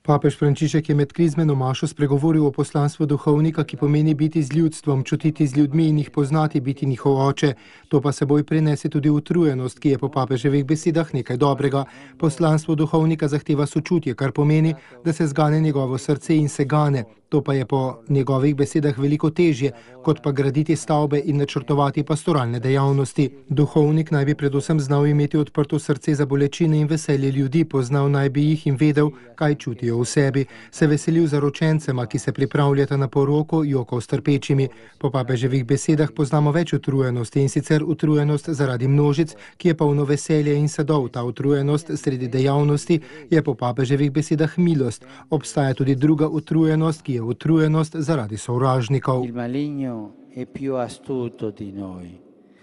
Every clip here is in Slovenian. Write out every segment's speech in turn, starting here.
Papež Frančišek je med krizmeno mašo spregovoril o poslanstvu duhovnika, ki pomeni biti z ljudstvom, čutiti z ljudmi in jih poznati, biti njihov oče. To pa seboj prinese tudi utrujenost, ki je po papeževih besedah nekaj dobrega. Poslanstvo duhovnika zahteva sočutje, kar pomeni, da se zgane njegovo srce in se gane. To pa je po njegovih besedah veliko težje, kot pa graditi stavbe in načrtovati pastoralne dejavnosti. Duhovnik naj bi predvsem znal imeti odprto srce za bolečine in veselje ljudi, poznal naj bi jih in vedel, kaj čutijo v sebi, se veselil zaročencema, ki se pripravljata na poroko, jokal s trpečimi. Po papeževih besedah poznamo več utrujenosti, in sicer utrujenost zaradi množic, ki je polno veselja in sadov. Ta utrujenost sredi dejavnosti je po papeževih besedah milost. Obstaja tudi druga utrujenost, ki je utrujenost zaradi sovražnikov.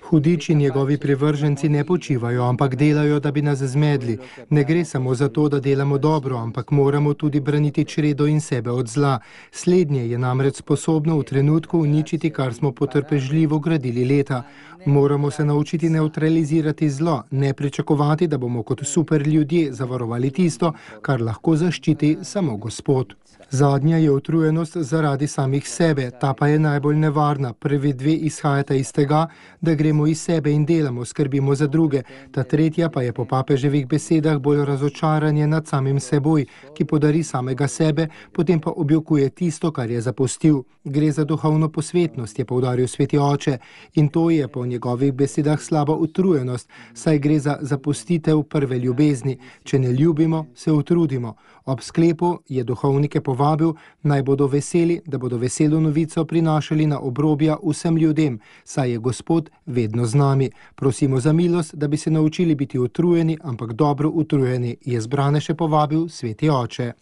Hudiči njegovi privrženci ne počivajo, ampak delajo, da bi nas zmedli. Ne gre samo za to, da delamo dobro, ampak moramo tudi braniti čredo in sebe od zla. Slednje je namreč sposobno v trenutku uničiti, kar smo potrpežljivo gradili leta. Moramo se naučiti nevtralizirati zlo, ne pričakovati, da bomo kot super ljudje zavarovali tisto, kar lahko zaščiti samo Gospod. Zadnja je utrujenost zaradi samih sebe, ta pa je najbolj nevarna. Prvi dve izhajata iz tega, da gremo iz sebe in delamo, skrbimo za druge. Ta tretja pa je po papeževih besedah bolj razočaranje nad samim seboj, ki podari samega sebe, potem pa objokuje tisto, kar je zapustil. Gre za duhovno posvetnost, je poudaril sveti oče, in to je po njegovih besedah slaba utrujenost, saj gre za zapustitev prve ljubezni. Če ne ljubimo, se utrudimo. Ob sklepu je duhovnike povabil, naj bodo veseli, da bodo veselo novico prinašali na obrobja vsem ljudem, saj je Gospod vedno z nami. Prosimo za milost, da bi se naučili biti utrujeni, ampak dobro utrujeni, je zbrane še povabil sveti oče.